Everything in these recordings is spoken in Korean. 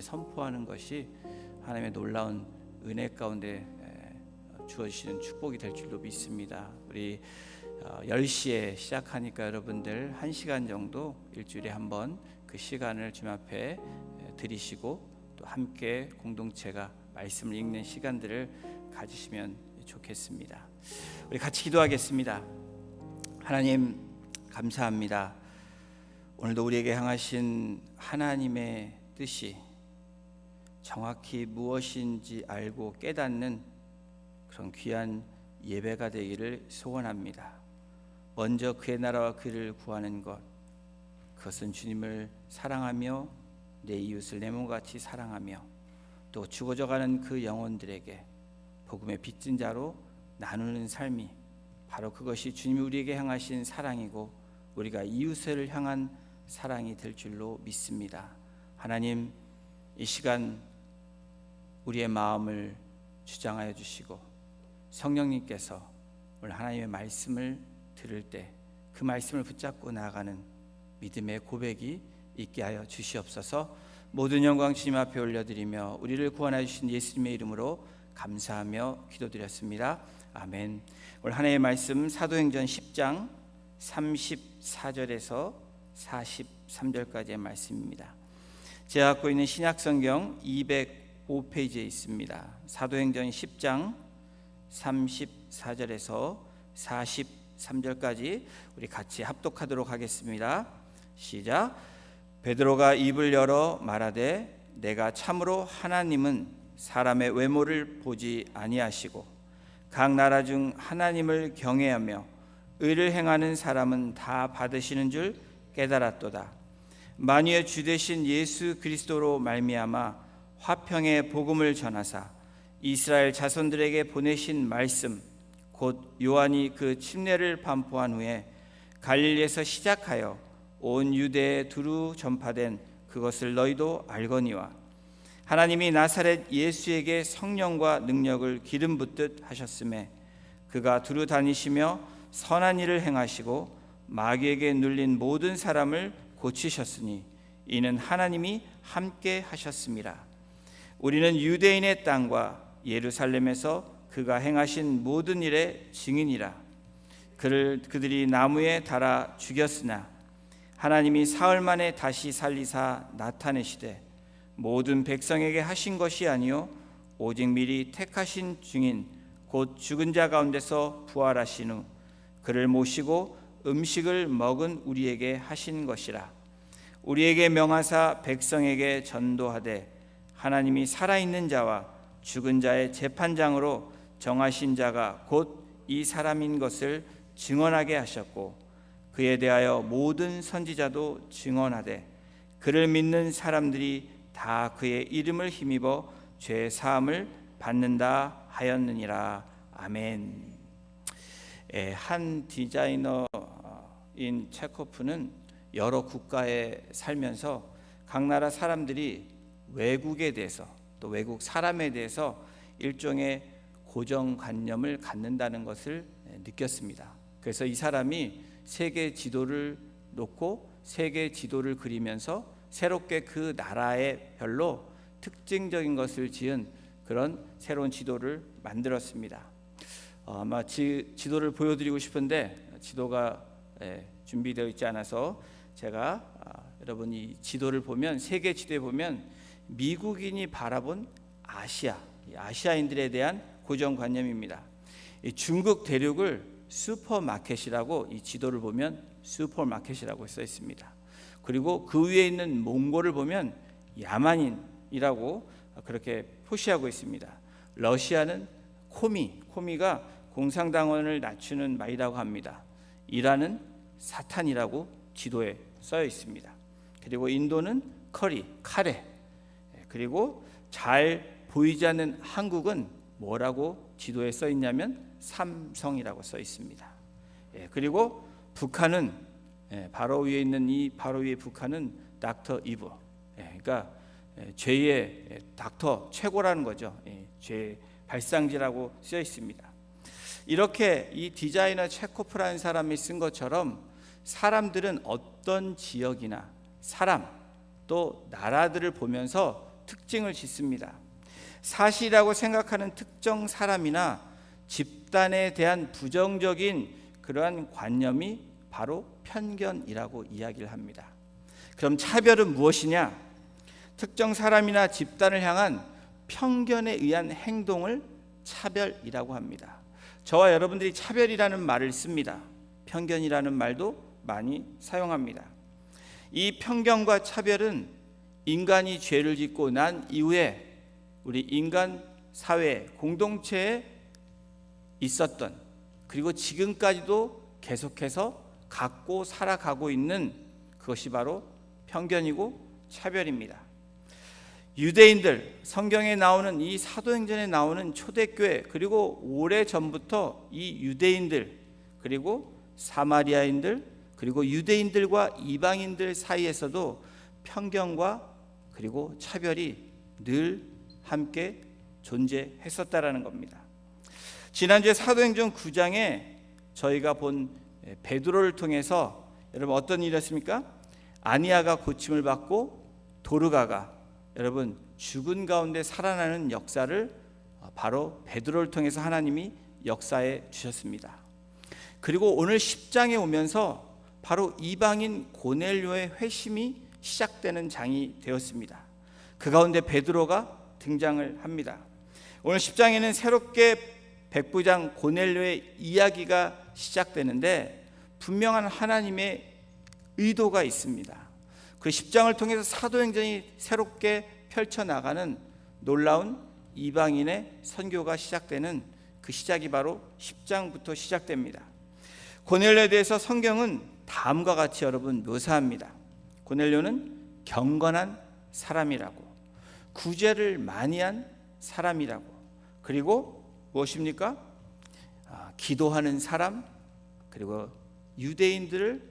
선포하는 것이 하나님의 놀라운 은혜 가운데 주어지시는 축복이 될 줄로 믿습니다. 우리 10시에 시작하니까 여러분들 1시간 정도 일주일에 한번 그 시간을 주님 앞에 드리시고 또 함께 공동체가 말씀을 읽는 시간들을 가지시면 좋겠습니다. 우리 같이 기도하겠습니다. 하나님 감사합니다. 오늘도 우리에게 향하신 하나님의 뜻이 정확히 무엇인지 알고 깨닫는 그런 귀한 예배가 되기를 소원합니다. 먼저 그의 나라와 그를 구하는 것, 그것은 주님을 사랑하며 내 이웃을 내 몸같이 사랑하며 또 죽어져가는 그 영혼들에게 복음의 빚진 자로 나누는 삶이 바로 그것이 주님이 우리에게 향하신 사랑이고 우리가 이웃을 향한 사랑이 될 줄로 믿습니다. 하나님, 이 시간 우리의 마음을 주장하여 주시고 성령님께서 오늘 하나님의 말씀을 들을 때 그 말씀을 붙잡고 나아가는 믿음의 고백이 있게 하여 주시옵소서. 모든 영광 주님 앞에 올려드리며 우리를 구원하여 주신 예수님의 이름으로 감사하며 기도드렸습니다. 아멘. 오늘 하나님의 말씀 사도행전 10장 34절에서 43절까지의 말씀입니다. 제가 갖고 있는 신약성경 205페이지에 있습니다. 사도행전 10장 34절에서 43절까지 우리 같이 합독하도록 하겠습니다. 시작. 베드로가 입을 열어 말하되 내가 참으로 하나님은 사람의 외모를 보지 아니하시고 각 나라 중 하나님을 경외하며 의를 행하는 사람은 다 받으시는 줄 깨달았도다. 만유의 주 되신 예수 그리스도로 말미암아 화평의 복음을 전하사 이스라엘 자손들에게 보내신 말씀 곧 요한이 그 침례를 반포한 후에 갈릴리에서 시작하여 온 유대에 두루 전파된 그것을 너희도 알거니와 하나님이 나사렛 예수에게 성령과 능력을 기름 붓듯 하셨음에 그가 두루 다니시며 선한 일을 행하시고 마귀에게 눌린 모든 사람을 고치셨으니 이는 하나님이 함께 하셨습니다. 우리는 유대인의 땅과 예루살렘에서 그가 행하신 모든 일의 증인이라. 그들이 나무에 달아 죽였으나 하나님이 사흘 만에 다시 살리사 나타내시되 모든 백성에게 하신 것이 아니요 오직 미리 택하신 증인 곧 죽은 자 가운데서 부활하신 후 그를 모시고 음식을 먹은 우리에게 하신 것이라. 우리에게 명하사 백성에게 전도하되 하나님이 살아있는 자와 죽은 자의 재판장으로 정하신 자가 곧 이 사람인 것을 증언하게 하셨고 그에 대하여 모든 선지자도 증언하되 그를 믿는 사람들이 다 그의 이름을 힘입어 죄 사함을 받는다 하였느니라. 아멘. 한 디자이너인 체코프는 여러 국가에 살면서 각 나라 사람들이 외국에 대해서 또 외국 사람에 대해서 일종의 고정관념을 갖는다는 것을 느꼈습니다. 그래서 이 사람이 세계 지도를 놓고 세계 지도를 그리면서 새롭게 그 나라의 별로 특징적인 것을 지은 그런 새로운 지도를 만들었습니다. 아마 지도를 보여드리고 싶은데 지도가 준비되어 있지 않아서 제가 여러분이 지도를 보면 세계 지도에 보면 미국인이 바라본 아시아인들에 대한 고정관념입니다. 중국 대륙을 슈퍼마켓이라고 이 지도를 보면 슈퍼마켓이라고 써 있습니다. 그리고 그 위에 있는 몽골을 보면 야만인이라고 그렇게 표시하고 있습니다. 러시아는 코미가 공산당원을 낮추는 말이라고 합니다. 이란은 사탄이라고 지도에 써 있습니다. 그리고 인도는 카레. 그리고 잘 보이지 않는 한국은 뭐라고 지도에 써 있냐면 삼성이라고 써 있습니다. 그리고 북한은 바로 위에 있는 이 바로 위에 북한은 닥터 이브. 그러니까 죄의 닥터 최고라는 거죠. 죄 발상지라고 써 있습니다. 이렇게 이 디자이너 체코프라는 사람이 쓴 것처럼 사람들은 어떤 지역이나 사람 또 나라들을 보면서 특징을 짓습니다. 사실이라고 생각하는 특정 사람이나 집단에 대한 부정적인 그러한 관념이 바로 편견이라고 이야기를 합니다. 그럼 차별은 무엇이냐? 특정 사람이나 집단을 향한 편견에 의한 행동을 차별이라고 합니다. 저와 여러분들이 차별이라는 말을 씁니다. 편견이라는 말도 많이 사용합니다. 이 편견과 차별은 인간이 죄를 짓고 난 이후에 우리 인간 사회 공동체에 있었던, 그리고 지금까지도 계속해서 갖고 살아가고 있는 그것이 바로 편견이고 차별입니다. 유대인들, 성경에 나오는 이 사도행전에 나오는 초대교회, 그리고 오래전부터 이 유대인들, 그리고 사마리아인들, 그리고 유대인들과 이방인들 사이에서도 편견과 그리고 차별이 늘 함께 존재했었다라는 겁니다. 지난주에 사도행전 9장에 저희가 본 베드로를 통해서 여러분 어떤 일이었습니까? 아니아가 고침을 받고 도르가가 여러분 죽은 가운데 살아나는 역사를 바로 베드로를 통해서 하나님이 역사해 주셨습니다. 그리고 오늘 10장에 오면서 바로 이방인 고넬료의 회심이 시작되는 장이 되었습니다. 그 가운데 베드로가 등장을 합니다. 오늘 10장에는 새롭게 백부장 고넬료의 이야기가 시작되는데 분명한 하나님의 의도가 있습니다. 그 10장을 통해서 사도행전이 새롭게 펼쳐나가는 놀라운 이방인의 선교가 시작되는 그 시작이 바로 10장부터 시작됩니다. 고넬료에 대해서 성경은 다음과 같이 여러분 묘사합니다. 고넬료는 경건한 사람이라고, 구제를 많이 한 사람이라고, 그리고 무엇입니까? 기도하는 사람, 그리고 유대인들을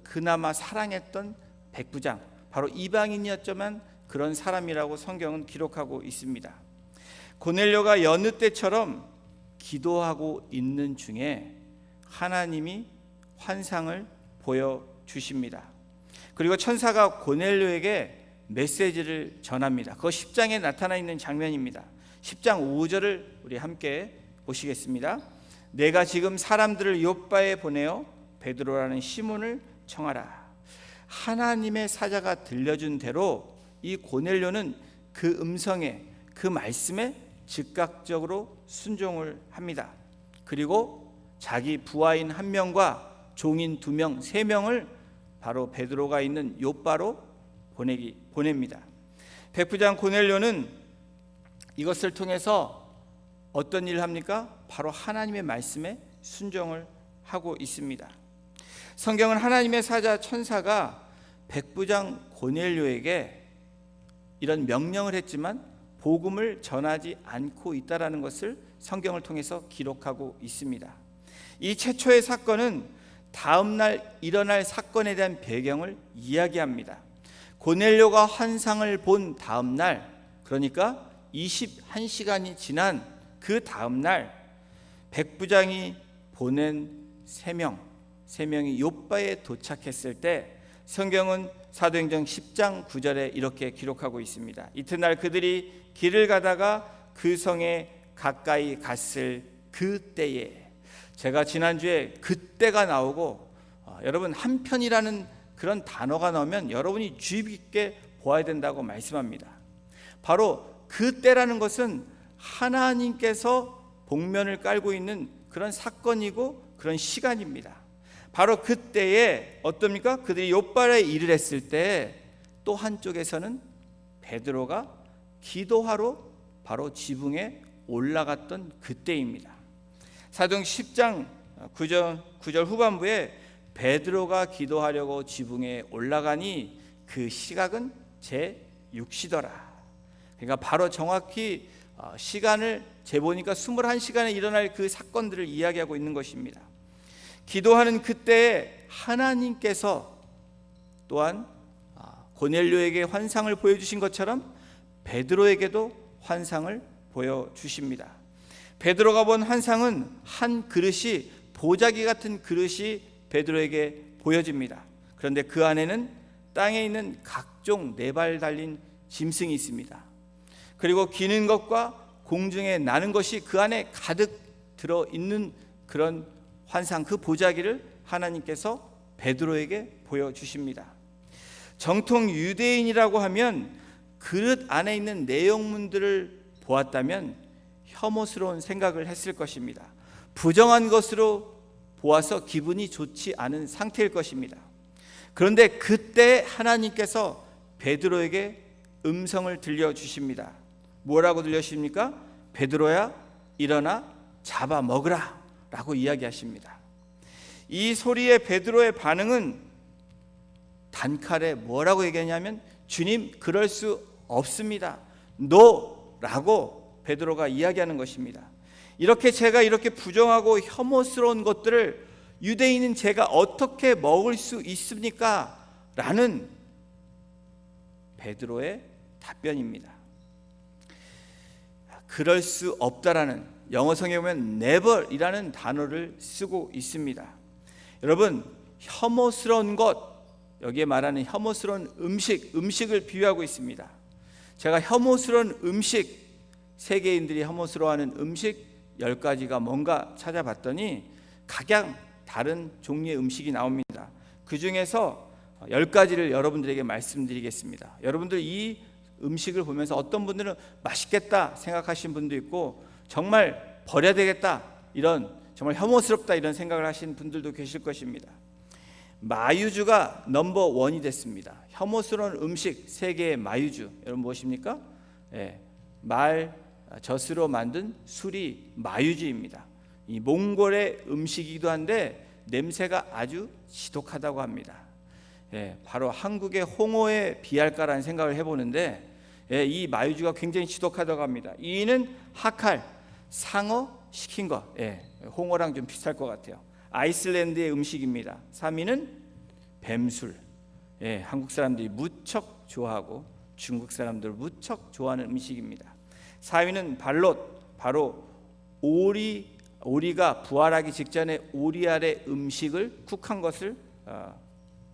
그나마 사랑했던 백부장, 바로 이방인이었지만 그런 사람이라고 성경은 기록하고 있습니다. 고넬료가 여느 때처럼 기도하고 있는 중에 하나님이 환상을 보여주십니다. 그리고 천사가 고넬료에게 메시지를 전합니다. 그거 10장에 나타나 있는 장면입니다. 10장 5절을 우리 함께 보시겠습니다. 내가 지금 사람들을 요빠에 보내어 베드로라는 시몬을 청하라. 하나님의 사자가 들려준 대로 이 고넬료는 그 음성에, 그 말씀에 즉각적으로 순종을 합니다. 그리고 자기 부하인 1명과 종인 2명, 3명을 바로 베드로가 있는 요빠로 보냅니다. 백부장 고넬료는 이것을 통해서 어떤 일을 합니까? 바로 하나님의 말씀에 순종을 하고 있습니다. 성경은 하나님의 사자 천사가 백부장 고넬료에게 이런 명령을 했지만 복음을 전하지 않고 있다라는 것을 성경을 통해서 기록하고 있습니다. 이 최초의 사건은 다음 날 일어날 사건에 대한 배경을 이야기합니다. 고넬료가 환상을 본 다음 날, 그러니까 21시간이 지난 그 다음 날 백부장이 보낸 3명이 요빠에 도착했을 때 성경은 사도행전 10장 9절에 이렇게 기록하고 있습니다. 이튿날 그들이 길을 가다가 그 성에 가까이 갔을 그때에, 제가 지난주에 그때가 나오고 여러분 한편이라는 그런 단어가 나오면 여러분이 주의 깊게 보아야 된다고 말씀합니다. 바로 그때라는 것은 하나님께서 복면을 깔고 있는 그런 사건이고 그런 시간입니다. 바로 그때에 어떻습니까? 그들이 요빠에 일을 했을 때 또 한쪽에서는 베드로가 기도하러 바로 지붕에 올라갔던 그때입니다. 사도행전 10장 9절 후반부에 베드로가 기도하려고 지붕에 올라가니 그 시각은 제6시더라. 그러니까 바로 정확히 시간을 재보니까 21시간에 일어날 그 사건들을 이야기하고 있는 것입니다. 기도하는 그때에 하나님께서 또한 고넬료에게 환상을 보여주신 것처럼 베드로에게도 환상을 보여주십니다. 베드로가 본 환상은 한 그릇이, 보자기 같은 그릇이 베드로에게 보여집니다. 그런데 그 안에는 땅에 있는 각종 4발 달린 짐승이 있습니다. 그리고 기는 것과 공중에 나는 것이 그 안에 가득 들어있는 그런 환상, 그 보자기를 하나님께서 베드로에게 보여주십니다. 정통 유대인이라고 하면 그릇 안에 있는 내용물들을 보았다면 혐오스러운 생각을 했을 것입니다. 부정한 것으로 보아서 기분이 좋지 않은 상태일 것입니다. 그런데 그때 하나님께서 베드로에게 음성을 들려주십니다. 뭐라고 들려주십니까? 베드로야, 일어나 잡아 먹으라 라고 이야기하십니다. 이 소리에 베드로의 반응은 단칼에 뭐라고 얘기하냐면, 주님, 그럴 수 없습니다. 라고 베드로가 이야기하는 것입니다. 제가 이렇게 부정하고 혐오스러운 것들을 유대인인 제가 어떻게 먹을 수 있습니까? 라는 베드로의 답변입니다. 그럴 수 없다라는, 영어 성경에 보면 never이라는 단어를 쓰고 있습니다. 여러분, 혐오스러운 것, 여기에 말하는 혐오스러운 음식을 비유하고 있습니다. 제가 혐오스러운 음식, 세계인들이 혐오스러워하는 음식 10가지가 뭔가 찾아봤더니 각양 다른 종류의 음식이 나옵니다. 그 중에서 10가지를 여러분들에게 말씀드리겠습니다. 여러분들 이 음식을 보면서 어떤 분들은 맛있겠다 생각하시는 분도 있고, 정말 버려야 되겠다, 이런 정말 혐오스럽다 이런 생각을 하시는 분들도 계실 것입니다. 마유주가 넘버 원이 됐습니다. 혐오스러운 음식 세계의 마유주, 여러분 무엇입니까? 젖으로 만든 술이 마유주입니다. 이 몽골의 음식이기도 한데 냄새가 아주 지독하다고 합니다. 바로 한국의 홍어에 비할까라는 생각을 해보는데, 이 마유주가 굉장히 지독하다고 합니다. 2위는 하칼, 상어 시킨 것, 홍어랑 좀 비슷할 것 같아요. 아이슬란드의 음식입니다. 3위는 뱀술, 한국 사람들이 무척 좋아하고 중국 사람들 무척 좋아하는 음식입니다. 4위는 발롯, 바로 오리가 부활하기 직전에 오리 알의 음식을 쿡한 것을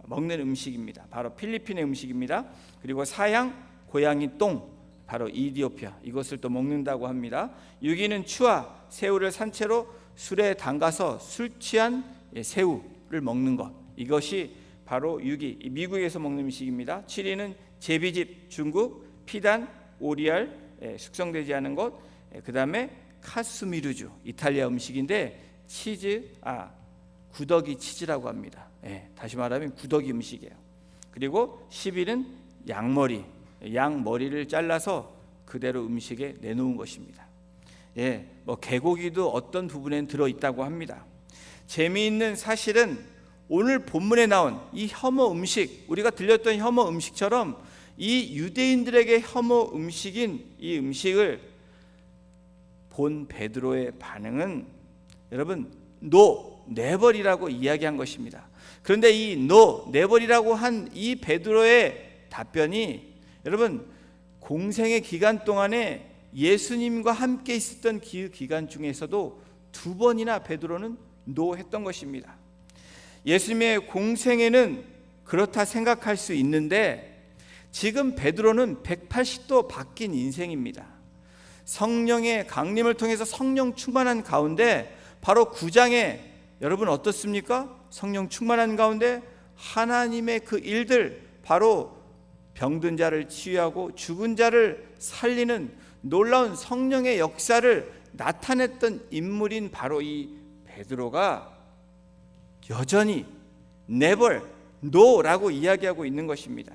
먹는 음식입니다. 바로 필리핀의 음식입니다. 그리고 사양 고양이 똥, 바로 이디오피아, 이것을 또 먹는다고 합니다. 6위는 추아, 새우를 산채로 술에 담가서 술 취한 새우를 먹는 것, 이것이 바로 6위, 미국에서 먹는 음식입니다. 7위는 제비집, 중국, 피단, 오리알, 숙성되지 않은 것, 그 다음에 카스미르주, 이탈리아 음식인데 구더기 치즈라고 합니다. 다시 말하면 구더기 음식이에요. 그리고 10위는 양머리, 양 머리를 잘라서 그대로 음식에 내놓은 것입니다. 개고기도 어떤 부분엔 들어있다고 합니다. 재미있는 사실은 오늘 본문에 나온 이 혐오 음식, 우리가 들렸던 혐오 음식처럼 이 유대인들에게 혐오 음식인 이 음식을 본 베드로의 반응은, 여러분, 네버이라고 이야기한 것입니다. 그런데 이 네버이라고 한 이 베드로의 답변이, 여러분, 공생의 기간 동안에 예수님과 함께 있었던 그 기간 중에서도 2번이나 베드로는 했던 것입니다. 예수님의 공생에는 그렇다 생각할 수 있는데, 지금 베드로는 180도 바뀐 인생입니다. 성령의 강림을 통해서 성령 충만한 가운데, 바로 9장에 여러분 어떻습니까? 성령 충만한 가운데 하나님의 그 일들, 바로 병든 자를 치유하고 죽은 자를 살리는 놀라운 성령의 역사를 나타냈던 인물인 바로 이 베드로가 여전히 never, no라고 이야기하고 있는 것입니다.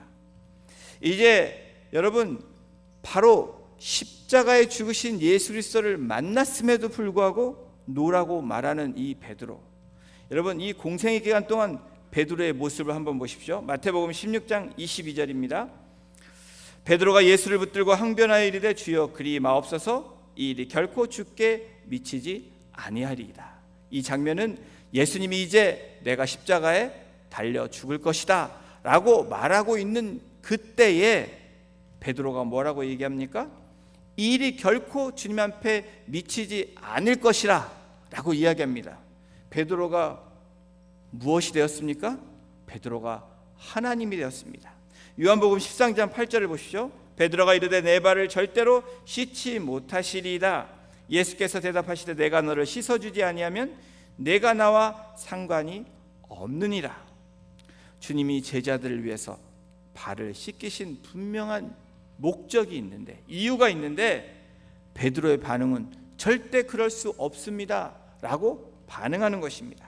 이제 여러분, 바로 십자가에 죽으신 예수 그리스도를 만났음에도 불구하고 no라고 말하는 이 베드로, 여러분, 이 공생의 기간 동안 베드로의 모습을 한번 보십시오. 마태복음 16장 22절입니다. 베드로가 예수를 붙들고 항변하여 이르되 주여 그리 마옵소서, 이 일이 결코 주께 미치지 아니하리이다. 이 장면은 예수님이 이제 내가 십자가에 달려 죽을 것이다 라고 말하고 있는 그때에 베드로가 뭐라고 얘기합니까? 이 일이 결코 주님 앞에 미치지 않을 것이라 라고 이야기합니다. 베드로가 무엇이 되었습니까? 베드로가 하나님이 되었습니다. 요한복음 13장 8절을 보시죠. 베드로가 이르되 내 발을 절대로 씻지 못하시리이다. 예수께서 대답하시되 내가 너를 씻어주지 아니하면 내가 나와 상관이 없느니라. 주님이 제자들을 위해서 발을 씻기신 분명한 목적이 있는데, 이유가 있는데, 베드로의 반응은 절대 그럴 수 없습니다 라고 반응하는 것입니다.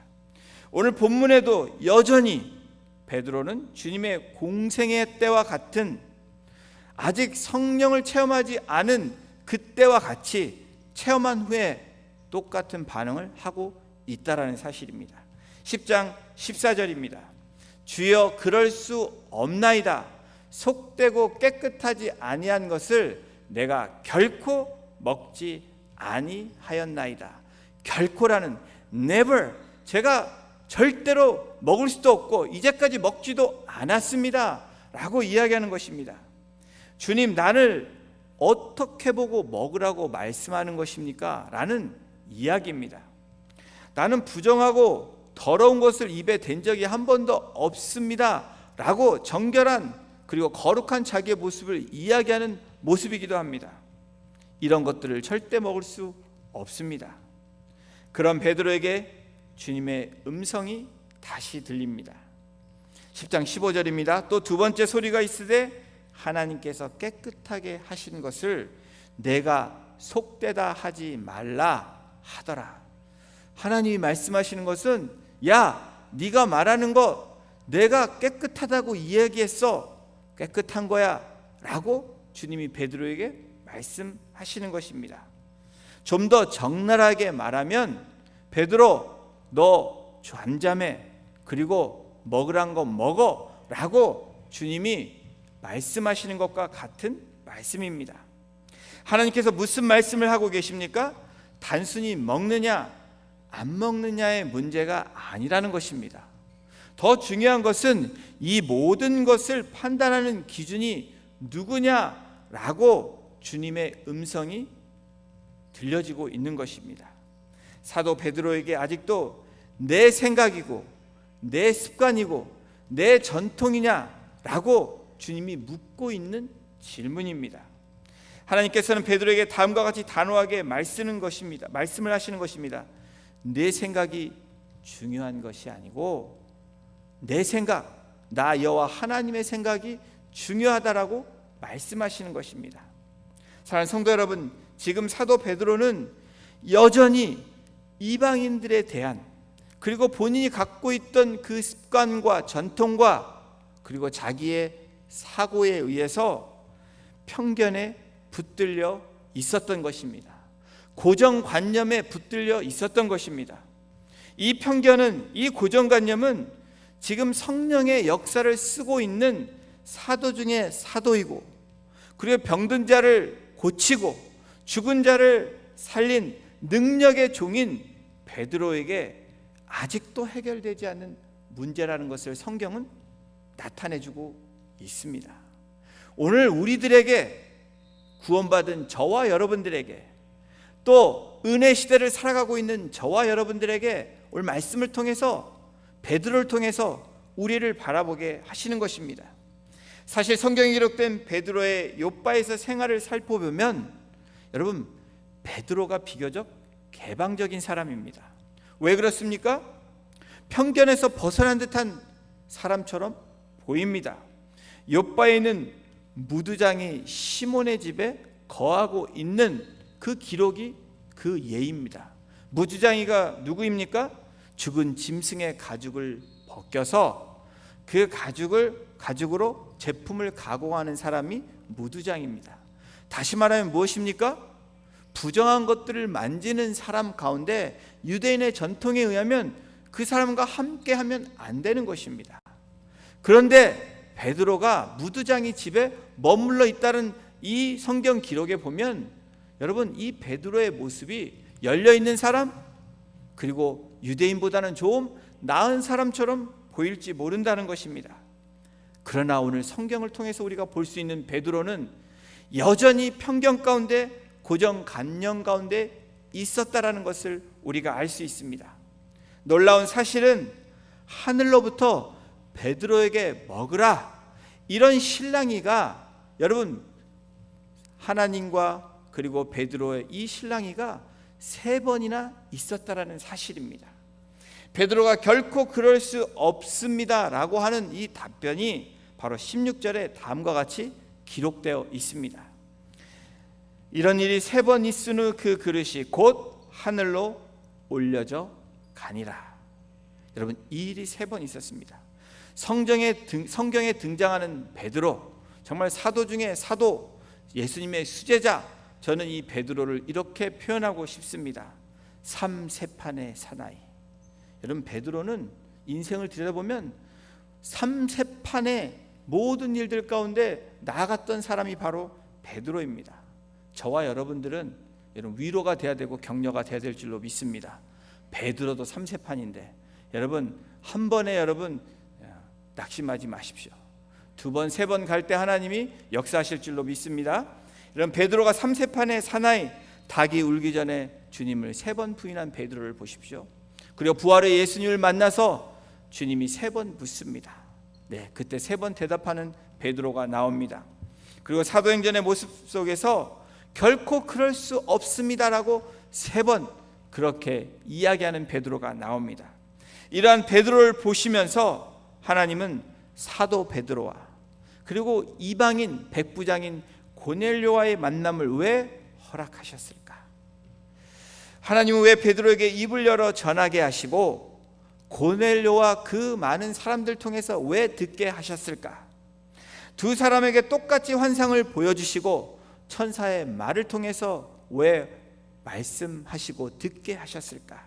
오늘 본문에도 여전히 베드로는 주님의 공생의 때와 같은, 아직 성령을 체험하지 않은 그때와 같이 체험한 후에 똑같은 반응을 하고 있다라는 사실입니다. 10장 14절입니다. 주여 그럴 수 없나이다. 속되고 깨끗하지 아니한 것을 내가 결코 먹지 아니하였나이다. 결코라는 never, 제가 절대로 먹을 수도 없고 이제까지 먹지도 않았습니다 라고 이야기하는 것입니다. 주님, 나를 어떻게 보고 먹으라고 말씀하는 것입니까? 라는 이야기입니다. 나는 부정하고 더러운 것을 입에 댄 적이 한 번도 없습니다 라고 정결한 그리고 거룩한 자기의 모습을 이야기하는 모습이기도 합니다. 이런 것들을 절대 먹을 수 없습니다. 그런 베드로에게 주님의 음성이 다시 들립니다. 10장 15절입니다. 또 두 번째 소리가 있으되 하나님께서 깨끗하게 하신 것을 내가 속되다 하지 말라 하더라. 하나님이 말씀하시는 것은, 야, 네가 말하는 거 내가 깨끗하다고 이야기했어, 깨끗한 거야 라고 주님이 베드로에게 말씀하시는 것입니다. 좀 더 적나라하게 말하면, 베드로 너 잠잠해, 그리고 먹으란 거 먹어 라고 주님이 말씀하시는 것과 같은 말씀입니다. 하나님께서 무슨 말씀을 하고 계십니까? 단순히 먹느냐 안 먹느냐의 문제가 아니라는 것입니다. 더 중요한 것은 이 모든 것을 판단하는 기준이 누구냐라고 주님의 음성이 들려지고 있는 것입니다. 사도 베드로에게 아직도 내 생각이고 내 습관이고 내 전통이냐라고 주님이 묻고 있는 질문입니다. 하나님께서는 베드로에게 다음과 같이 단호하게 말씀을 하시는 것입니다. 내 생각이 중요한 것이 아니고 내 생각, 나 여호와 하나님의 생각이 중요하다라고 말씀하시는 것입니다. 사랑하는 성도 여러분, 지금 사도 베드로는 여전히 이방인들에 대한, 그리고 본인이 갖고 있던 그 습관과 전통과 그리고 자기의 사고에 의해서 편견에 붙들려 있었던 것입니다. 고정관념에 붙들려 있었던 것입니다. 이 편견은, 이 고정관념은 지금 성령의 역사를 쓰고 있는 사도 중에 사도이고, 그리고 병든 자를 고치고 죽은 자를 살린 능력의 종인 베드로에게 아직도 해결되지 않는 문제라는 것을 성경은 나타내주고 있습니다. 오늘 우리들에게, 구원받은 저와 여러분들에게, 또 은혜 시대를 살아가고 있는 저와 여러분들에게 오늘 말씀을 통해서, 베드로를 통해서 우리를 바라보게 하시는 것입니다. 사실 성경에 기록된 베드로의 욥바에서 생활을 살펴보면, 여러분, 베드로가 비교적 개방적인 사람입니다. 왜 그렇습니까? 편견에서 벗어난 듯한 사람처럼 보입니다. 욥바에는 무두장이 시몬의 집에 거하고 있는 그 기록이 그 예입니다. 무두장이가 누구입니까? 죽은 짐승의 가죽을 벗겨서 그 가죽으로 제품을 가공하는 사람이 무두장입니다. 다시 말하면 무엇입니까? 부정한 것들을 만지는 사람 가운데 유대인의 전통에 의하면 그 사람과 함께하면 안 되는 것입니다. 그런데 베드로가 무두장이 집에 머물러 있다는 이 성경 기록에 보면, 여러분, 이 베드로의 모습이 열려있는 사람, 그리고 유대인보다는 좀 나은 사람처럼 보일지 모른다는 것입니다. 그러나 오늘 성경을 통해서 우리가 볼 수 있는 베드로는 여전히 편견 가운데, 고정관념 가운데 있었다라는 것을 우리가 알 수 있습니다. 놀라운 사실은 하늘로부터 베드로에게 먹으라, 이런 실랑이가 여러분 하나님과 그리고 베드로의 이 실랑이가 3번이나 있었다라는 사실입니다. 베드로가 결코 그럴 수 없습니다 라고 하는 이 답변이 바로 16절에 다음과 같이 기록되어 있습니다. 이런 일이 3번 있으므 그 그릇이 곧 하늘로 올려져 가니라. 여러분, 이 일이 3번 있었습니다. 성경에 등장하는 베드로, 정말 사도 중에 사도, 예수님의 수제자, 저는 이 베드로를 이렇게 표현하고 싶습니다. 삼세판의 사나이. 여러분, 베드로는 인생을 들여다보면 삼세판의 모든 일들 가운데 나아갔던 사람이 바로 베드로입니다. 저와 여러분들은 여러분 위로가 돼야 되고 격려가 돼야 될 줄로 믿습니다. 베드로도 삼세판인데 여러분, 한 번에 여러분 낙심하지 마십시오. 2번, 3번 갈 때 하나님이 역사하실 줄로 믿습니다. 이런 베드로가 삼세판의 사나이, 닭이 울기 전에 주님을 3번 부인한 베드로를 보십시오. 그리고 부활의 예수님을 만나서 주님이 3번 묻습니다. 네, 그때 3번 대답하는 베드로가 나옵니다. 그리고 사도행전의 모습 속에서 결코 그럴 수 없습니다라고 3번 그렇게 이야기하는 베드로가 나옵니다. 이러한 베드로를 보시면서 하나님은 사도 베드로와 그리고 이방인 백부장인 고넬료와의 만남을 왜 허락하셨을까? 하나님은 왜 베드로에게 입을 열어 전하게 하시고 고넬료와 그 많은 사람들 통해서 왜 듣게 하셨을까? 2 사람에게 똑같이 환상을 보여주시고 천사의 말을 통해서 왜 말씀하시고 듣게 하셨을까?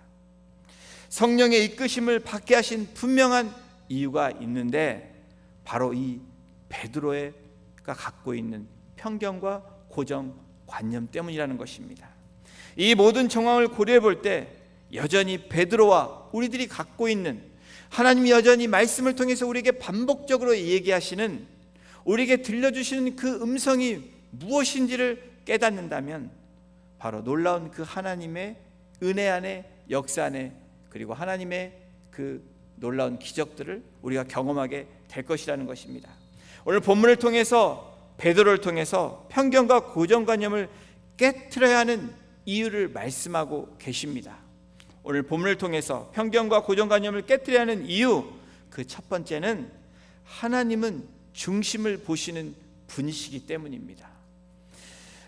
성령의 이끄심을 받게 하신 분명한 이유가 있는데 바로 이 베드로가 갖고 있는 편견과 고정관념 때문이라는 것입니다. 이 모든 정황을 고려해 볼 때 여전히 베드로와 우리들이 갖고 있는, 하나님이 여전히 말씀을 통해서 우리에게 반복적으로 얘기하시는, 우리에게 들려주시는 그 음성이 무엇인지를 깨닫는다면 바로 놀라운 그 하나님의 은혜 안에, 역사 안에, 그리고 하나님의 그 놀라운 기적들을 우리가 경험하게 될 것이라는 것입니다. 오늘 본문을 통해서 베드로를 통해서 편견과 고정관념을 깨트려야 하는 이유를 말씀하고 계십니다. 오늘 본문을 통해서 편견과 고정관념을 깨트려야 하는 이유, 그 첫 번째는 하나님은 중심을 보시는 분이시기 때문입니다.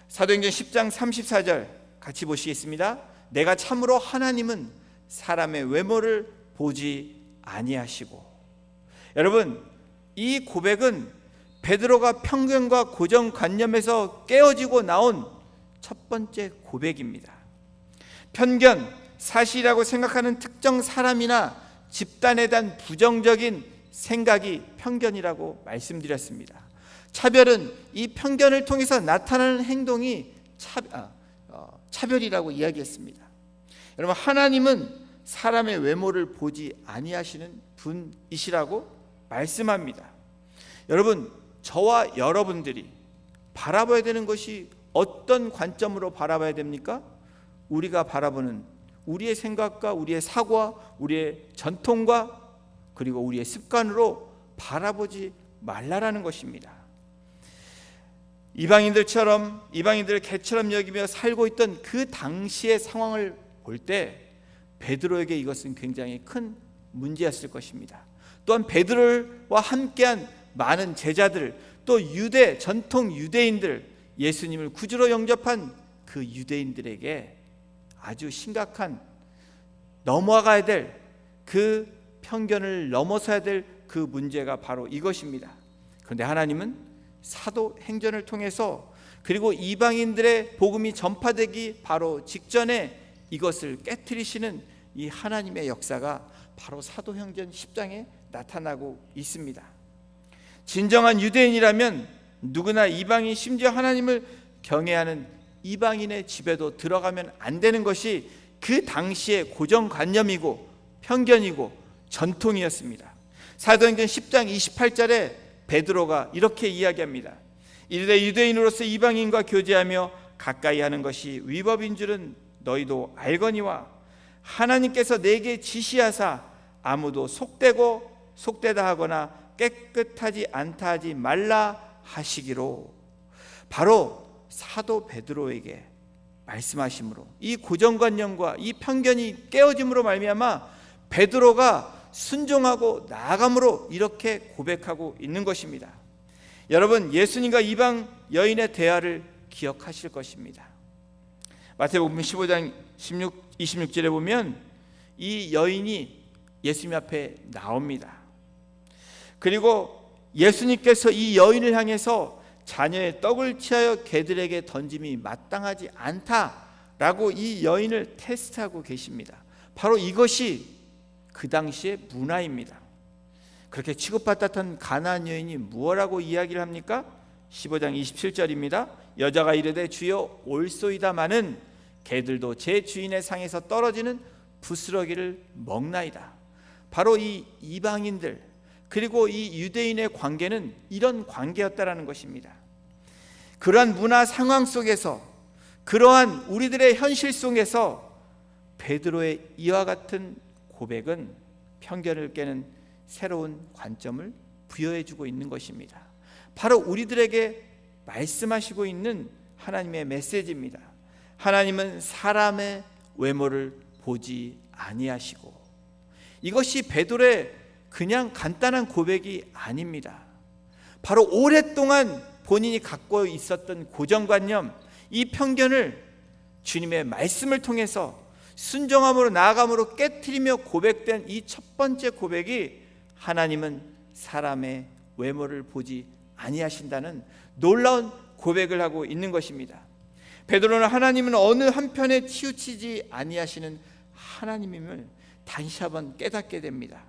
사도행전 10장 34절 같이 보시겠습니다. 내가 참으로 하나님은 사람의 외모를 보지 아니하시고. 여러분, 이 고백은 베드로가 편견과 고정관념에서 깨어지고 나온 첫 번째 고백입니다. 편견, 사실이라고 생각하는 특정 사람이나 집단에 대한 부정적인 생각이 편견이라고 말씀드렸습니다. 차별은 이 편견을 통해서 나타나는 행동이 차별이라고 이야기했습니다. 여러분, 하나님은 사람의 외모를 보지 아니하시는 분이시라고 말씀합니다. 여러분, 저와 여러분들이 바라봐야 되는 것이 어떤 관점으로 바라봐야 됩니까? 우리가 바라보는 우리의 생각과 우리의 사고와 우리의 전통과 그리고 우리의 습관으로 바라보지 말라라는 것입니다. 이방인들을 개처럼 여기며 살고 있던 그 당시의 상황을 볼 때 베드로에게 이것은 굉장히 큰 문제였을 것입니다. 또한 베드로와 함께한 많은 제자들, 또 전통 유대인들, 예수님을 구주로 영접한 그 유대인들에게 아주 심각한, 넘어가야 될 그 편견을 넘어서야 될 그 문제가 바로 이것입니다. 그런데 하나님은 사도행전을 통해서, 그리고 이방인들의 복음이 전파되기 바로 직전에 이것을 깨트리시는 이 하나님의 역사가 바로 사도행전 10장에 나타나고 있습니다. 진정한 유대인이라면 누구나 이방인, 심지어 하나님을 경외하는 이방인의 집에도 들어가면 안 되는 것이 그 당시의 고정관념이고 편견이고 전통이었습니다. 사도행전 10장 28절에 베드로가 이렇게 이야기합니다. 이르되 유대인으로서 이방인과 교제하며 가까이 하는 것이 위법인 줄은 너희도 알거니와 하나님께서 내게 지시하사 아무도 속되다 하거나 깨끗하지 않다 하지 말라 하시기로. 바로 사도 베드로에게 말씀하심으로 이 고정관념과 이 편견이 깨어짐으로 말미암아 베드로가 순종하고 나아감으로 이렇게 고백하고 있는 것입니다. 여러분, 예수님과 이방 여인의 대화를 기억하실 것입니다. 마태복음 15장 26절에 보면 이 여인이 예수님 앞에 나옵니다. 그리고 예수님께서 이 여인을 향해서 자녀의 떡을 취하여 개들에게 던짐이 마땅하지 않다라고 이 여인을 테스트하고 계십니다. 바로 이것이 그 당시의 문화입니다. 그렇게 취급받았던 가나안 여인이 무엇라고 이야기를 합니까? 15장 27절입니다. 여자가 이르되 주여 올소이다마는 개들도 제 주인의 상에서 떨어지는 부스러기를 먹나이다. 바로 이 이방인들 그리고 이 유대인의 관계는 이런 관계였다라는 것입니다. 그러한 문화 상황 속에서, 그러한 우리들의 현실 속에서 베드로의 이와 같은 고백은 편견을 깨는 새로운 관점을 부여해주고 있는 것입니다. 바로 우리들에게 말씀하시고 있는 하나님의 메시지입니다. 하나님은 사람의 외모를 보지 아니하시고, 이것이 베드로의 그냥 간단한 고백이 아닙니다. 바로 오랫동안 본인이 갖고 있었던 고정관념, 이 편견을 주님의 말씀을 통해서 순종함으로 나아감으로 깨트리며 고백된 이 첫 번째 고백이 하나님은 사람의 외모를 보지 아니하신다는 놀라운 고백을 하고 있는 것입니다. 베드로는 하나님은 어느 한편에 치우치지 아니하시는 하나님임을 다시 한번 깨닫게 됩니다.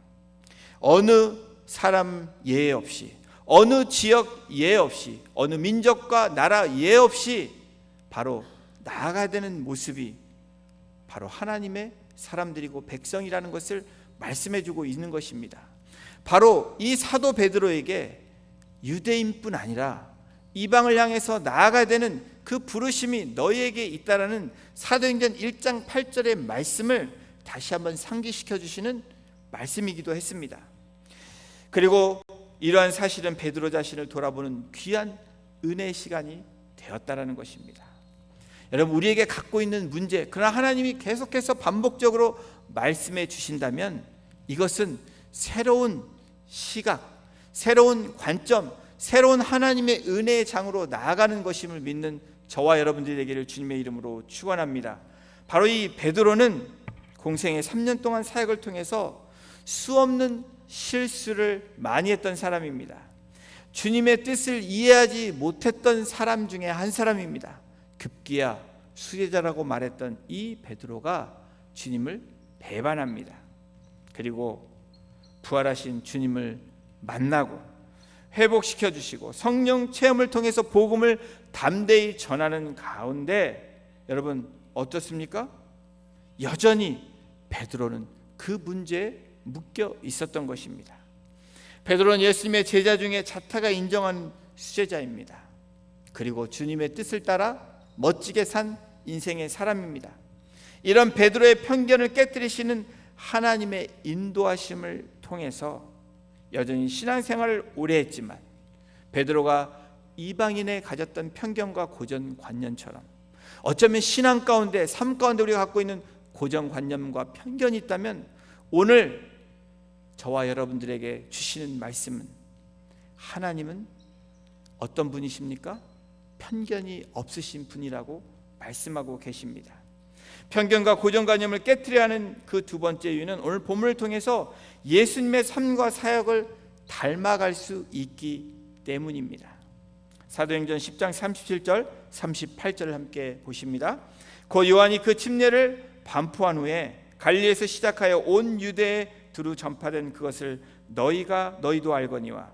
어느 사람 예외 없이, 어느 지역 예외 없이, 어느 민족과 나라 예외 없이 바로 나아가야 되는 모습이 바로 하나님의 사람들이고 백성이라는 것을 말씀해주고 있는 것입니다. 바로 이 사도 베드로에게 유대인뿐 아니라 이방을 향해서 나아가야 되는 그 부르심이 너희에게 있다라는 사도행전 1장 8절의 말씀을 다시 한번 상기시켜 주시는 말씀이기도 했습니다. 그리고 이러한 사실은 베드로 자신을 돌아보는 귀한 은혜의 시간이 되었다라는 것입니다. 여러분, 우리에게 갖고 있는 문제, 그러나 하나님이 계속해서 반복적으로 말씀해 주신다면 이것은 새로운 시각, 새로운 관점, 새로운 하나님의 은혜의 장으로 나아가는 것임을 믿는 저와 여러분들이 되기를 주님의 이름으로 축원합니다. 바로 이 베드로는 공생의 3년 동안 사역을 통해서 수없는 실수를 많이 했던 사람입니다. 주님의 뜻을 이해하지 못했던 사람 중에 한 사람입니다. 급기야 수제자라고 말했던 이 베드로가 주님을 배반합니다. 그리고 부활하신 주님을 만나고 회복시켜 주시고 성령 체험을 통해서 복음을 담대히 전하는 가운데 여러분 어떻습니까? 여전히 베드로는 그 문제에 묶여 있었던 것입니다. 베드로는 예수님의 제자 중에 자타가 인정한 수제자입니다. 그리고 주님의 뜻을 따라 멋지게 산 인생의 사람입니다. 이런 베드로의 편견을 깨뜨리시는 하나님의 인도하심을 통해서 여전히 신앙생활을 오래 했지만 베드로가 이방인에 가졌던 편견과 고정관념처럼 어쩌면 신앙 가운데, 삶 가운데 우리가 갖고 있는 고정관념과 편견이 있다면 오늘 저와 여러분들에게 주시는 말씀은 하나님은 어떤 분이십니까? 편견이 없으신 분이라고 말씀하고 계십니다. 편견과 고정관념을 깨트려야 하는 그 두 번째 이유는 오늘 본문을 통해서 예수님의 삶과 사역을 닮아갈 수 있기 때문입니다. 사도행전 10장 37절 38절을 함께 보십니다. 고 요한이 그 침례를 반포한 후에 갈릴리에서 시작하여 온 유대에 두루 전파된 그것을 너희도 알거니와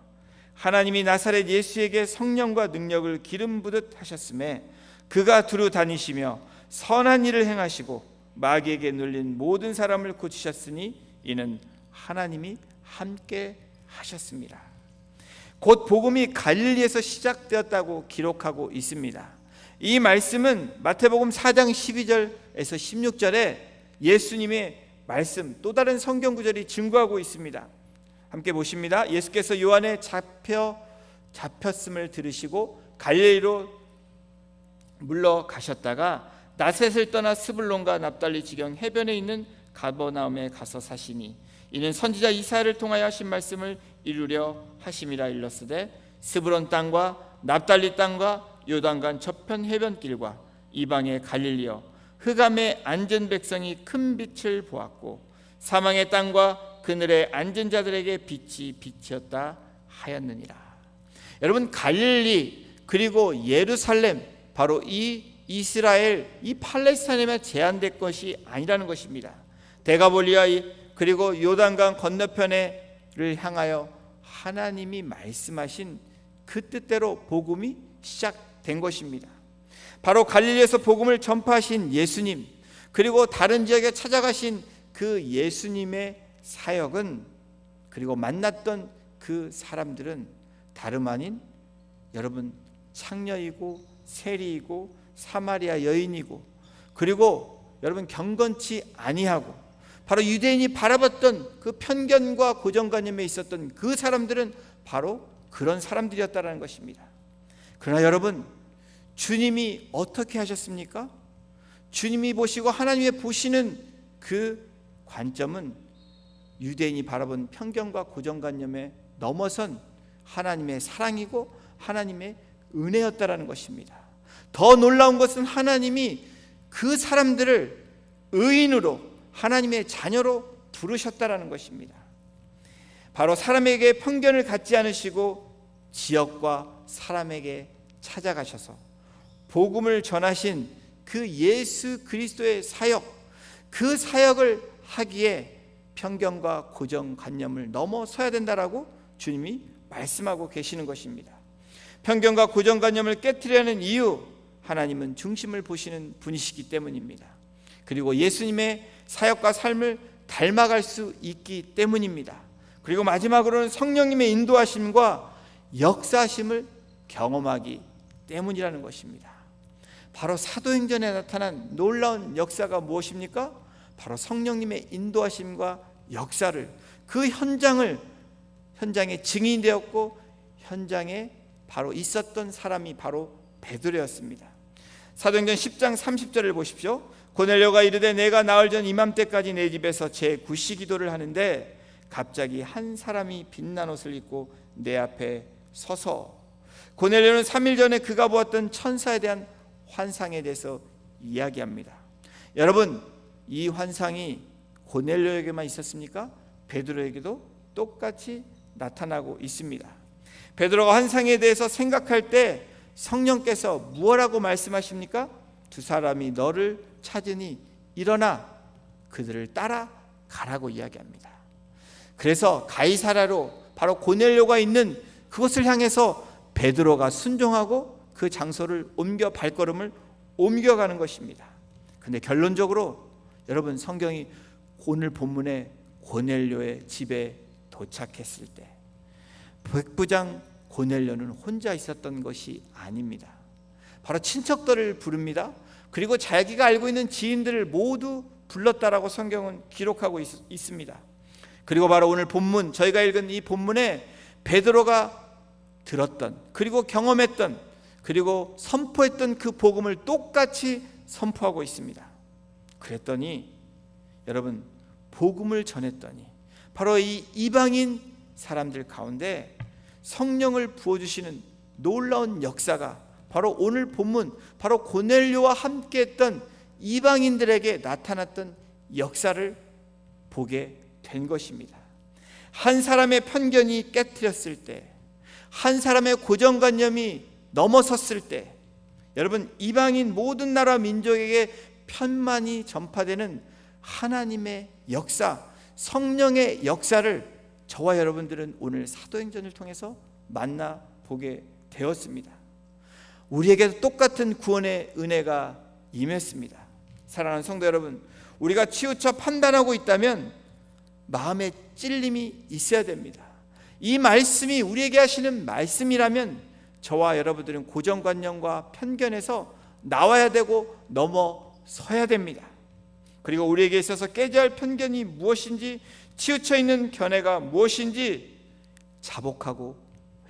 하나님이 나사렛 예수에게 성령과 능력을 기름 부듯 하셨음에 그가 두루 다니시며 선한 일을 행하시고 마귀에게 눌린 모든 사람을 고치셨으니 이는 하나님이 함께 하셨습니다. 곧 복음이 갈릴리에서 시작되었다고 기록하고 있습니다. 이 말씀은 마태복음 4장 12절에서 16절에 예수님의 말씀, 또 다른 성경 구절이 증거하고 있습니다. 함께 보십니다. 예수께서 요한에 잡혔음을 들으시고 갈릴리로 물러가셨다가 나셋을 떠나 스불론과 납달리 지경 해변에 있는 가버나움에 가서 사시니 이는 선지자 이사야를 통하여 하신 말씀을 이루려 하심이라. 일렀으되 스불론 땅과 납달리 땅과 요단강 저편 해변길과 이방의 갈릴리여 흑암에 앉은 백성이 큰 빛을 보았고 사망의 땅과 그늘에 앉은 자들에게 빛이 빛이었다 하였느니라. 여러분, 갈릴리 그리고 예루살렘, 바로 이 이스라엘, 이 팔레스타인에만 제한된 것이 아니라는 것입니다. 대가볼리아 그리고 요단강 건너편에를 향하여 하나님이 말씀하신 그 뜻대로 복음이 시작된 것입니다. 바로 갈릴리에서 복음을 전파하신 예수님, 그리고 다른 지역에 찾아가신 그 예수님의 사역은, 그리고 만났던 그 사람들은 다름 아닌 여러분 창녀이고 세리이고 사마리아 여인이고, 그리고 여러분 경건치 아니하고 바로 유대인이 바라봤던 그 편견과 고정관념에 있었던 그 사람들은 바로 그런 사람들이었다는 것입니다. 그러나 여러분, 주님이 어떻게 하셨습니까? 주님이 보시고 하나님이 보시는 그 관점은 유대인이 바라본 편견과 고정관념에 넘어선 하나님의 사랑이고 하나님의 은혜였다라는 것입니다. 더 놀라운 것은 하나님이 그 사람들을 의인으로 하나님의 자녀로 부르셨다라는 것입니다. 바로 사람에게 편견을 갖지 않으시고 지역과 사람에게 찾아가셔서 복음을 전하신 그 예수 그리스도의 사역, 그 사역을 하기에 편견과 고정관념을 넘어서야 된다라고 주님이 말씀하고 계시는 것입니다. 편견과 고정관념을 깨트리려는 이유, 하나님은 중심을 보시는 분이시기 때문입니다. 그리고 예수님의 사역과 삶을 닮아갈 수 있기 때문입니다. 그리고 마지막으로는 성령님의 인도하심과 역사하심을 경험하기 때문이라는 것입니다. 바로 사도행전에 나타난 놀라운 역사가 무엇입니까? 바로 성령님의 인도하심과 역사를, 그 현장에 증인이 되었고 현장에 바로 있었던 사람이 바로 베드로였습니다. 사도행전 10장 30절을 보십시오. 고넬료가 이르되 내가 나흘 전 이맘때까지 내 집에서 제9시 기도를 하는데 갑자기 한 사람이 빛난 옷을 입고 내 앞에 서서, 고넬료는 3일 전에 그가 보았던 천사에 대한 환상에 대해서 이야기합니다. 여러분, 이 환상이 고넬료에게만 있었습니까? 베드로에게도 똑같이 나타나고 있습니다. 베드로가 환상에 대해서 생각할 때 성령께서 무엇라고 말씀하십니까? 두 사람이 너를 찾으니 일어나 그들을 따라가라고 이야기합니다. 그래서 가이사랴로 바로 고넬료가 있는 그곳을 향해서 베드로가 순종하고 그 장소를 옮겨 발걸음을 옮겨가는 것입니다. 근데 결론적으로 여러분, 성경이 오늘 본문에 고넬료의 집에 도착했을 때 백부장 고넬료는 혼자 있었던 것이 아닙니다. 바로 친척들을 부릅니다. 그리고 자기가 알고 있는 지인들을 모두 불렀다라고 성경은 기록하고 있습니다. 그리고 바로 오늘 본문, 저희가 읽은 이 본문에 베드로가 들었던, 그리고 경험했던, 그리고 선포했던 그 복음을 똑같이 선포하고 있습니다. 그랬더니 여러분, 복음을 전했더니 바로 이 이방인 사람들 가운데 성령을 부어주시는 놀라운 역사가 바로 오늘 본문, 바로 고넬료와 함께했던 이방인들에게 나타났던 역사를 보게 된 것입니다. 한 사람의 편견이 깨트렸을 때, 한 사람의 고정관념이 넘어섰을 때, 여러분, 이방인 모든 나라 민족에게 편만이 전파되는 하나님의 역사, 성령의 역사를 저와 여러분들은 오늘 사도행전을 통해서 만나보게 되었습니다. 우리에게도 똑같은 구원의 은혜가 임했습니다. 사랑하는 성도 여러분, 우리가 치우쳐 판단하고 있다면 마음에 찔림이 있어야 됩니다. 이 말씀이 우리에게 하시는 말씀이라면 저와 여러분들은 고정관념과 편견에서 나와야 되고 넘어서야 됩니다. 그리고 우리에게 있어서 깨져야 할 편견이 무엇인지, 치우쳐 있는 견해가 무엇인지 자복하고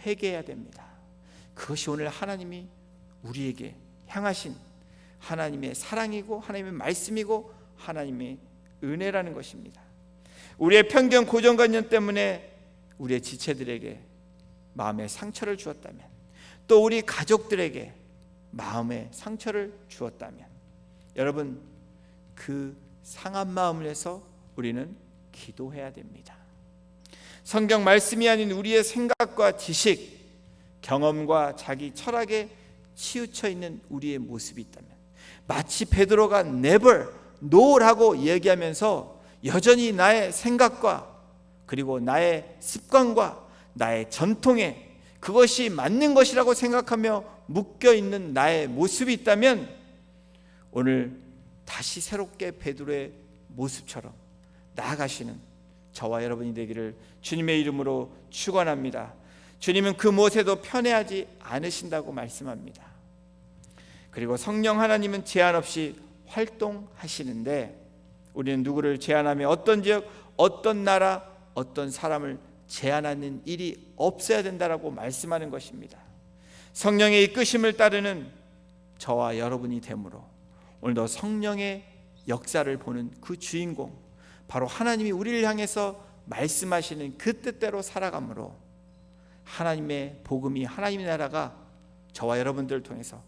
회개해야 됩니다. 그것이 오늘 하나님이 우리에게 향하신 하나님의 사랑이고 하나님의 말씀이고 하나님의 은혜라는 것입니다. 우리의 편견 고정관념 때문에 우리의 지체들에게 마음의 상처를 주었다면, 또 우리 가족들에게 마음의 상처를 주었다면, 여러분 그 상한 마음을 해서 우리는 기도해야 됩니다. 성경 말씀이 아닌 우리의 생각과 지식, 경험과 자기 철학에 치우쳐 있는 우리의 모습이 있다면, 마치 베드로가 never, no라고 얘기하면서 여전히 나의 생각과 그리고 나의 습관과 나의 전통에 그것이 맞는 것이라고 생각하며 묶여있는 나의 모습이 있다면, 오늘 다시 새롭게 베드로의 모습처럼 나아가시는 저와 여러분이 되기를 주님의 이름으로 축원합니다. 주님은 그 무엇에도 편애하지 않으신다고 말씀합니다. 그리고 성령 하나님은 제한 없이 활동하시는데, 우리는 누구를 제한하며 어떤 지역, 어떤 나라, 어떤 사람을 제한하는 일이 없어야 된다라고 말씀하는 것입니다. 성령의 이끄심을 따르는 저와 여러분이 되므로 오늘도 성령의 역사를 보는 그 주인공, 바로 하나님이 우리를 향해서 말씀하시는 그 뜻대로 살아가므로 하나님의 복음이, 하나님의 나라가 저와 여러분들을 통해서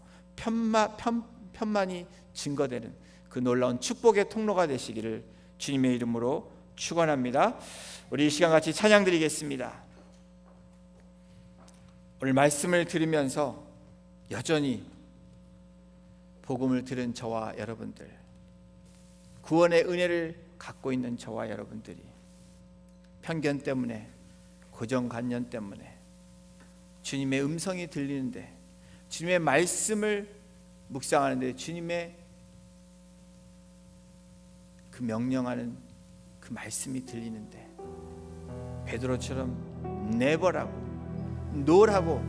편만이 증거되는 그 놀라운 축복의 통로가 되시기를 주님의 이름으로 축원합니다. 우리 이 시간 같이 찬양 드리겠습니다. 오늘 말씀을 들으면서 여전히 복음을 들은 저와 여러분들, 구원의 은혜를 갖고 있는 저와 여러분들이 편견 때문에, 고정관념 때문에 주님의 음성이 들리는데, 주님의 말씀을 묵상하는데 주님의 그 명령하는 그 말씀이 들리는데 베드로처럼 never라고, no라고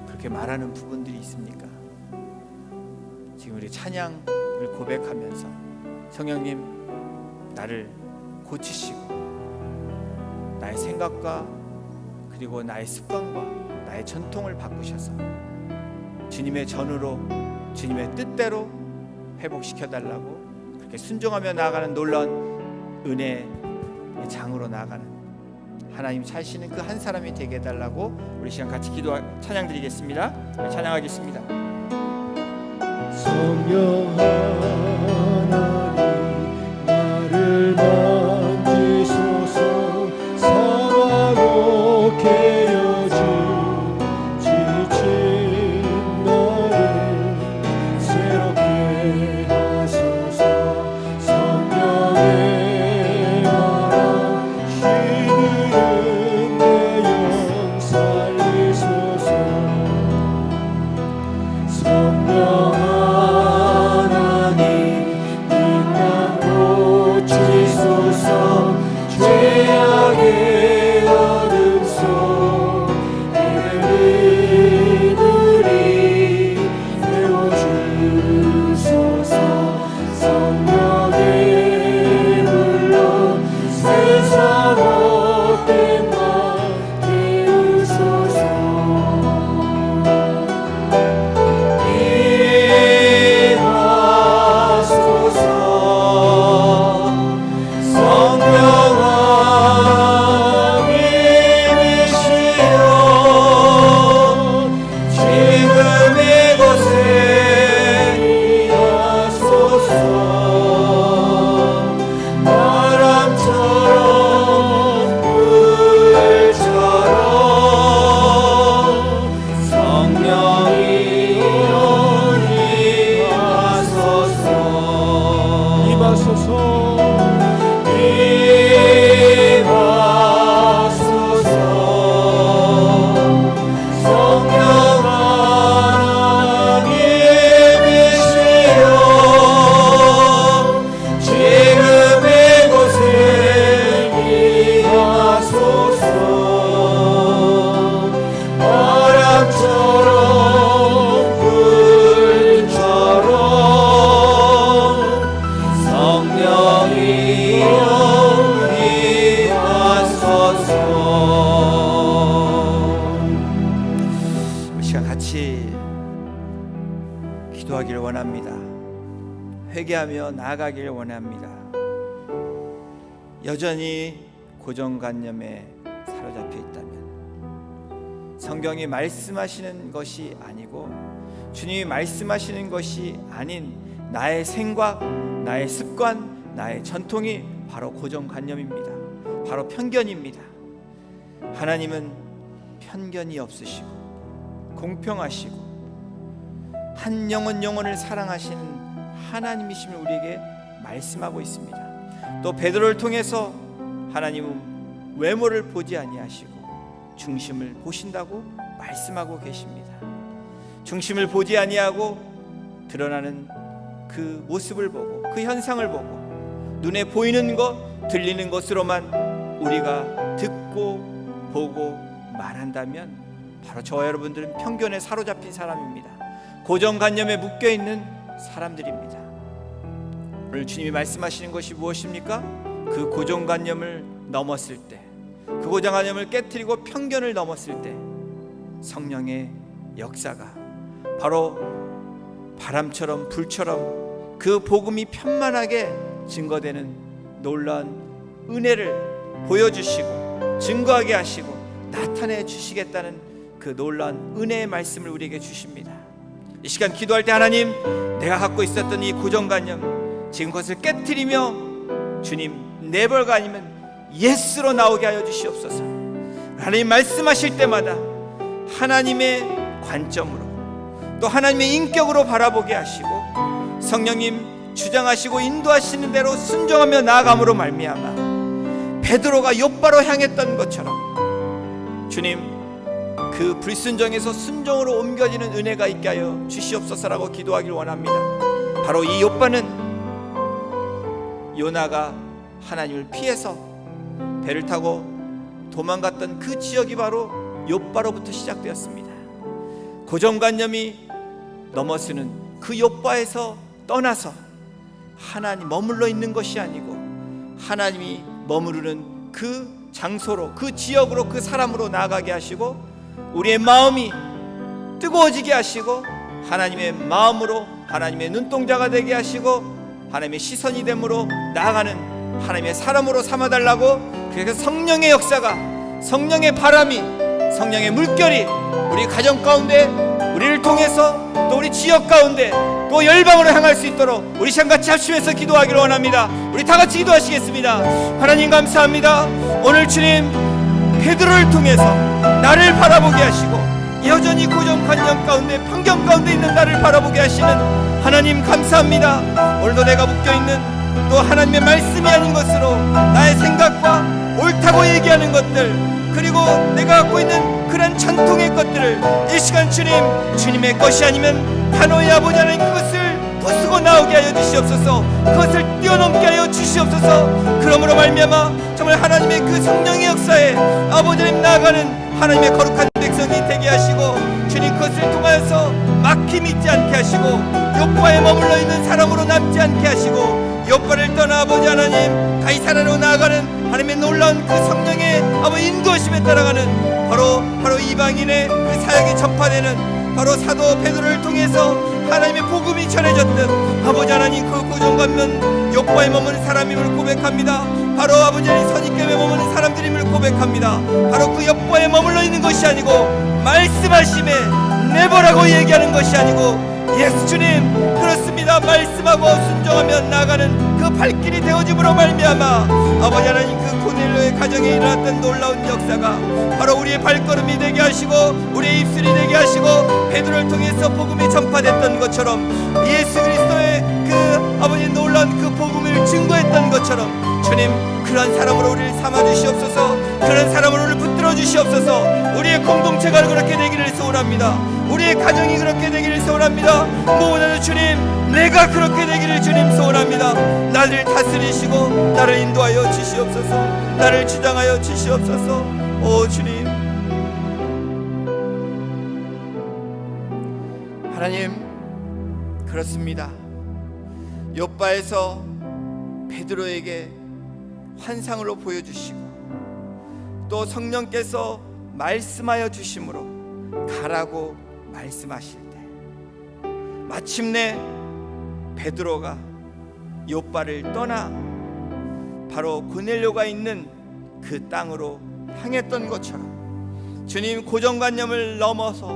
그렇게 말하는 부분들이 있습니까? 지금 우리 찬양을 고백하면서 성령님 나를 고치시고 나의 생각과 그리고 나의 습관과 나의 전통을 바꾸셔서 주님의 전으로, 주님의 뜻대로 회복시켜달라고 그렇게 순종하며 나아가는 놀라운 은혜의 장으로 나아가는 하나님 찾으시는 그 한 사람이 되게 해달라고 우리 시간 같이 찬양 드리겠습니다. 찬양하겠습니다. 성령 하나님 나를 만지소서. 사랑으로 깨어진 지친 나를 새롭게 하소서. 성령의 바람 시드는 내 영 살리소서. 성령 하나님 회개하며 나아가길 원합니다. 여전히 고정관념에 사로잡혀 있다면 성경이 말씀하시는 것이 아니고 주님이 말씀하시는 것이 아닌 나의 생각, 나의 습관, 나의 전통이 바로 고정관념입니다. 바로 편견입니다. 하나님은 편견이 없으시고 공평하시고 한 영혼을 사랑하시는 하나님이심을 우리에게 말씀하고 있습니다. 또 베드로를 통해서 하나님은 외모를 보지 아니하시고 중심을 보신다고 말씀하고 계십니다. 중심을 보지 아니하고 드러나는 그 모습을 보고 그 현상을 보고 눈에 보이는 것, 들리는 것으로만 우리가 듣고 보고 말한다면 바로 저와 여러분들은 편견에 사로잡힌 사람입니다. 고정관념에 묶여있는 사람들입니다. 오늘 주님이 말씀하시는 것이 무엇입니까? 그 고정관념을 넘었을 때, 그 고정관념을 깨트리고 편견을 넘었을 때 성령의 역사가 바로 바람처럼 불처럼 그 복음이 편만하게 증거되는 놀라운 은혜를 보여주시고 증거하게 하시고 나타내 주시겠다는 그 놀라운 은혜의 말씀을 우리에게 주십니다. 이 시간 기도할 때 하나님, 내가 갖고 있었던 이 고정관념 지금 그것을 깨트리며 주님 네벌가 아니면 예스로 나오게 하여 주시옵소서. 하나님 말씀하실 때마다 하나님의 관점으로 또 하나님의 인격으로 바라보게 하시고 성령님 주장하시고 인도하시는 대로 순종하며 나아감으로 말미암아 베드로가 욥바로 향했던 것처럼 주님 그 불순종에서 순종으로 옮겨지는 은혜가 있게 하여 주시옵소서라고 기도하길 원합니다. 바로 이 욥바는 요나가 하나님을 피해서 배를 타고 도망갔던 그 지역이 바로 욥바로부터 시작되었습니다. 고정관념이 넘어서는 그 욥바에서 떠나서 하나님 머물러 있는 것이 아니고 하나님이 머무르는 그 장소로, 그 지역으로, 그 사람으로 나아가게 하시고 우리의 마음이 뜨거워지게 하시고 하나님의 마음으로 하나님의 눈동자가 되게 하시고 하나님의 시선이 됨으로 나아가는 하나님의 사람으로 삼아달라고, 그래서 성령의 역사가, 성령의 바람이, 성령의 물결이 우리 가정 가운데 우리를 통해서 또 우리 지역 가운데 또 열방으로 향할 수 있도록 우리 시간 같이 합심해서 기도하기를 원합니다. 우리 다 같이 기도하시겠습니다. 하나님 감사합니다. 오늘 주님 베드로를 통해서 나를 바라보게 하시고 여전히 고정관념 가운데 편견 가운데 있는 나를 바라보게 하시는 하나님 감사합니다. 오늘도 내가 묶여있는 또 하나님의 말씀이 아닌 것으로 나의 생각과 옳다고 얘기하는 것들, 그리고 내가 갖고 있는 그런 전통의 것들을 이 시간 주님의 것이 아니면 단호히 아버지 하나님 그것을 부수고 나오게 하여 주시옵소서. 그것을 뛰어넘게 하여 주시옵소서. 그러므로 말미암아 정말 하나님의 그 성령의 역사에 아버지 하나님 나아가는 하나님의 거룩한 백성이 되게 하시고 주님 그것을 통하여서 막힘 있지 않게 하시고 욥바에 머물러 있는 사람으로 남지 않게 하시고 욥바를 떠나 아버지 하나님 가이사라로 나아가는 하나님의 놀라운 그 성령의 아버지 인도하심에 따라가는 바로 이방인의 그 사역이 전파되는 바로 사도 베드로를 통해서 하나님의 복음이 전해졌듯 아버지 하나님 그 고정관념 욥바에 머무는 사람임을 고백합니다. 바로 아버지 하나님 선입견에 머무는 사람들임을 고백합니다. 바로 그 욥바에 머물러 있는 것이 아니고 말씀하심에 내버라고 얘기하는 것이 아니고 예수 주님 그렇습니다. 말씀하고 순종하며 나아가는 그 발길이 되어짐으로 말미암아 아버지 하나님 그 고넬료의 가정에 일어났던 놀라운 역사가 바로 우리의 발걸음이 되게 하시고 우리의 입술이 되게 하시고 베드로를 통해서 복음이 전파됐던 것처럼 예수 그리스도의 그 아버지 놀라운 그 복음을 증거했던 것처럼 주님 그런 사람으로 우리를 삼아주시옵소서. 그런 사람으로 우리를 붙들어 주시옵소서. 우리의 공동체가 그렇게 되기를 소원합니다. 우리의 가정이 그렇게 되기를 소원합니다. 무엇보다도 주님 내가 그렇게 되기를 주님 소원합니다. 나를 다스리시고 나를 인도하여 주시옵소서. 나를 주장하여 주시옵소서. 오 주님 하나님 그렇습니다. 욥바에서 베드로에게 환상으로 보여주시고 또 성령께서 말씀하여 주심으로 가라고 말씀하실 때 마침내 베드로가 욥바를 떠나 바로 고넬료가 있는 그 땅으로 향했던 것처럼 주님 고정관념을 넘어서